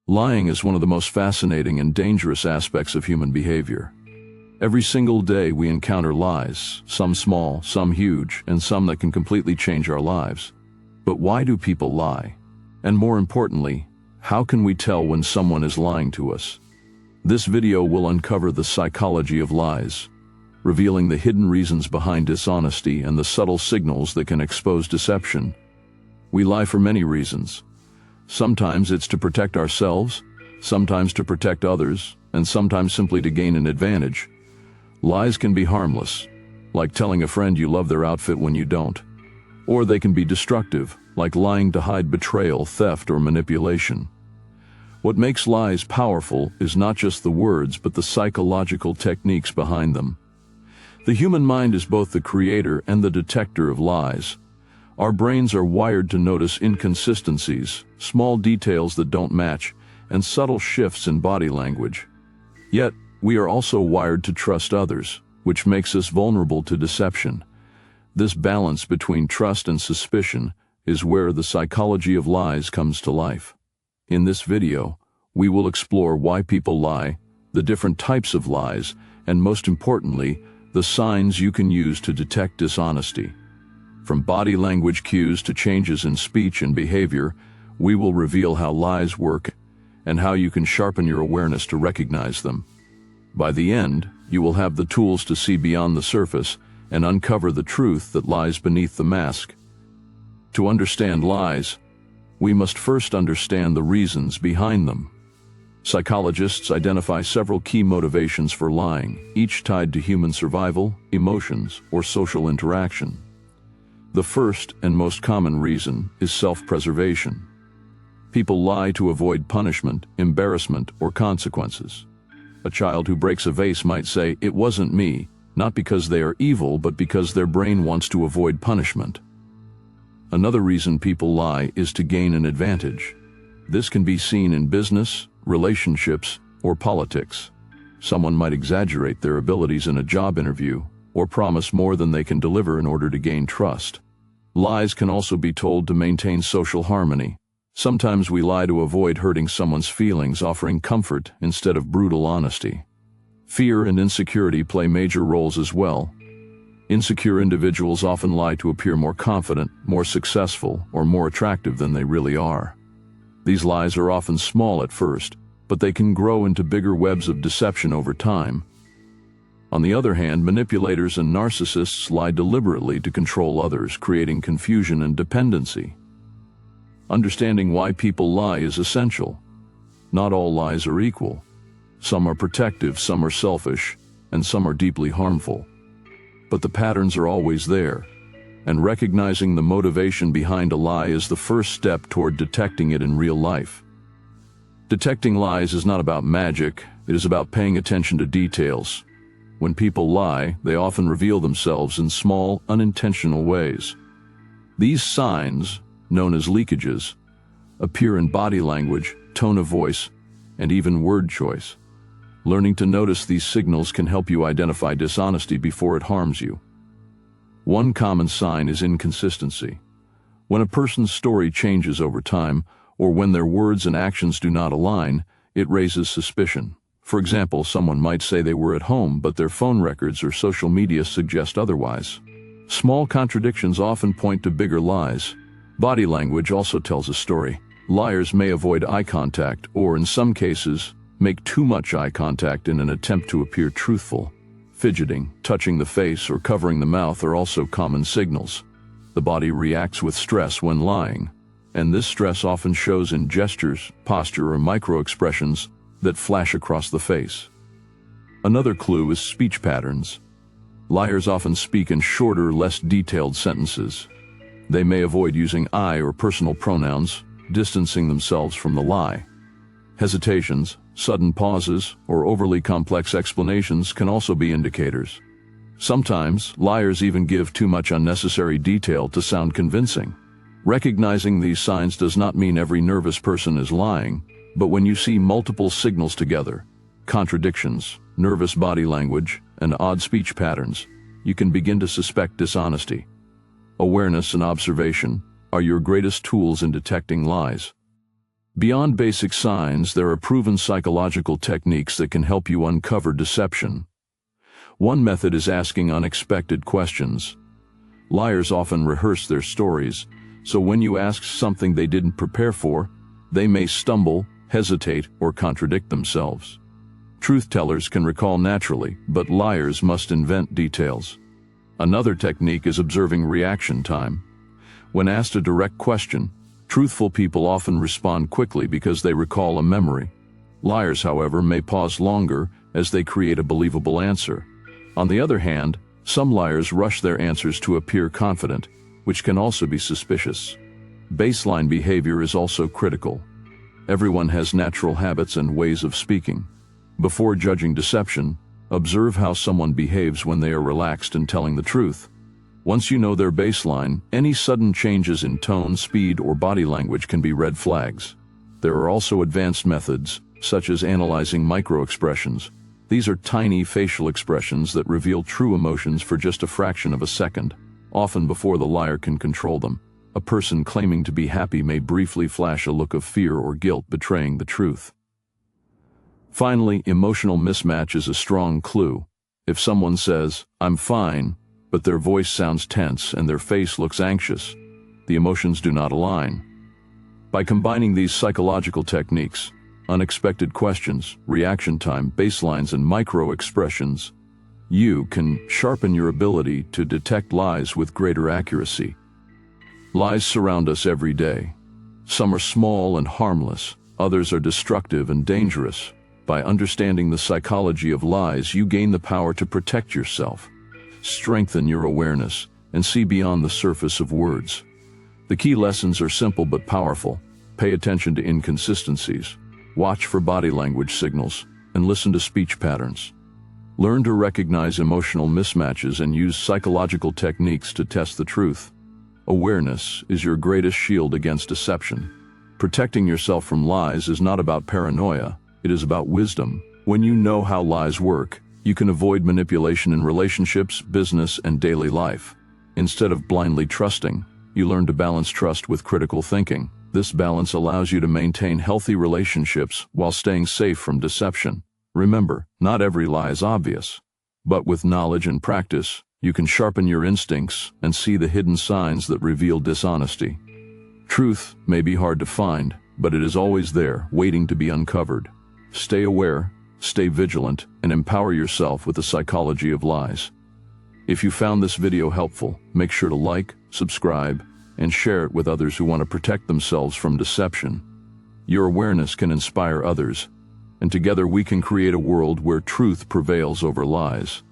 Lying is one of the most fascinating and dangerous aspects of human behavior. Every single day we encounter lies, some small, some huge, and some that can completely change our lives. But why do people lie? And more importantly, how can we tell when someone is lying to us? This video will uncover the psychology of lies, revealing the hidden reasons behind dishonesty and the subtle signals that can expose deception. We lie for many reasons. Sometimes it's to protect ourselves, sometimes to protect others, and sometimes simply to gain an advantage. Lies can be harmless, like telling a friend you love their outfit when you don't. Or they can be destructive, like lying to hide betrayal, theft, or manipulation. What makes lies powerful is not just the words, but the psychological techniques behind them. The human mind is both the creator and the detector of lies. Our brains are wired to notice inconsistencies, small details that don't match, and subtle shifts in body language. Yet, we are also wired to trust others, which makes us vulnerable to deception. This balance between trust and suspicion is where the psychology of lies comes to life. In this video, we will explore why people lie, the different types of lies, and most importantly, the signs you can use to detect dishonesty. From body language cues to changes in speech and behavior, we will reveal how lies work and how you can sharpen your awareness to recognize them. By the end, you will have the tools to see beyond the surface and uncover the truth that lies beneath the mask. To understand lies, we must first understand the reasons behind them. Psychologists identify several key motivations for lying, each tied to human survival, emotions, or social interaction. The first and most common reason is self-preservation. People lie to avoid punishment, embarrassment, or consequences. A child who breaks a vase might say, "It wasn't me," not because they are evil, but because their brain wants to avoid punishment. Another reason people lie is to gain an advantage. This can be seen in business, relationships, or politics. Someone might exaggerate their abilities in a job interview, or promise more than they can deliver in order to gain trust. Lies can also be told to maintain social harmony. Sometimes we lie to avoid hurting someone's feelings, offering comfort instead of brutal honesty. Fear and insecurity play major roles as well. Insecure individuals often lie to appear more confident, more successful, or more attractive than they really are. These lies are often small at first, but they can grow into bigger webs of deception over time. On the other hand, manipulators and narcissists lie deliberately to control others, creating confusion and dependency. Understanding why people lie is essential. Not all lies are equal. Some are protective, some are selfish, and some are deeply harmful. But the patterns are always there, and recognizing the motivation behind a lie is the first step toward detecting it in real life. Detecting lies is not about magic, it is about paying attention to details. When people lie, they often reveal themselves in small, unintentional ways. These signs, known as leakages, appear in body language, tone of voice, and even word choice. Learning to notice these signals can help you identify dishonesty before it harms you. One common sign is inconsistency. When a person's story changes over time, or when their words and actions do not align, it raises suspicion. For example, someone might say they were at home, but their phone records or social media suggest otherwise. Small contradictions often point to bigger lies. Body language also tells a story. Liars may avoid eye contact, or in some cases, make too much eye contact in an attempt to appear truthful. Fidgeting, touching the face, or covering the mouth are also common signals. The body reacts with stress when lying, and this stress often shows in gestures, posture, or micro-expressions that flash across the face. Another clue is speech patterns. Liars often speak in shorter, less detailed sentences. They may avoid using I or personal pronouns, distancing themselves from the lie. Hesitations, sudden pauses, or overly complex explanations can also be indicators. Sometimes, liars even give too much unnecessary detail to sound convincing. Recognizing these signs does not mean every nervous person is lying, but when you see multiple signals together, contradictions, nervous body language, and odd speech patterns, you can begin to suspect dishonesty. Awareness and observation are your greatest tools in detecting lies. Beyond basic signs, there are proven psychological techniques that can help you uncover deception. One method is asking unexpected questions. Liars often rehearse their stories, so when you ask something they didn't prepare for, they may stumble, hesitate, or contradict themselves. Truth-tellers can recall naturally, but liars must invent details. Another technique is observing reaction time. When asked a direct question, truthful people often respond quickly because they recall a memory. Liars, however, may pause longer as they create a believable answer. On the other hand, some liars rush their answers to appear confident, which can also be suspicious. Baseline behavior is also critical. Everyone has natural habits and ways of speaking. Before judging deception, observe how someone behaves when they are relaxed and telling the truth. Once you know their baseline, any sudden changes in tone, speed, or body language can be red flags. There are also advanced methods, such as analyzing microexpressions. These are tiny facial expressions that reveal true emotions for just a fraction of a second, often before the liar can control them. A person claiming to be happy may briefly flash a look of fear or guilt, betraying the truth. Finally, emotional mismatch is a strong clue. If someone says, "I'm fine," but their voice sounds tense and their face looks anxious, the emotions do not align. By combining these psychological techniques, unexpected questions, reaction time, baselines, and micro-expressions, you can sharpen your ability to detect lies with greater accuracy. Lies surround us every day. Some are small and harmless, others are destructive and dangerous. By understanding the psychology of lies, you gain the power to protect yourself, strengthen your awareness, and see beyond the surface of words. The key lessons are simple but powerful. Pay attention to inconsistencies, watch for body language signals, and listen to speech patterns. Learn to recognize emotional mismatches and use psychological techniques to test the truth. Awareness is your greatest shield against deception. Protecting yourself from lies is not about paranoia, it is about wisdom. When you know how lies work, you can avoid manipulation in relationships, business, and daily life. Instead of blindly trusting, you learn to balance trust with critical thinking. This balance allows you to maintain healthy relationships while staying safe from deception. Remember, not every lie is obvious, but with knowledge and practice, you can sharpen your instincts and see the hidden signs that reveal dishonesty. Truth may be hard to find, but it is always there, waiting to be uncovered. Stay aware, stay vigilant, and empower yourself with the psychology of lies. If you found this video helpful, make sure to like, subscribe, and share it with others who want to protect themselves from deception. Your awareness can inspire others, and together we can create a world where truth prevails over lies.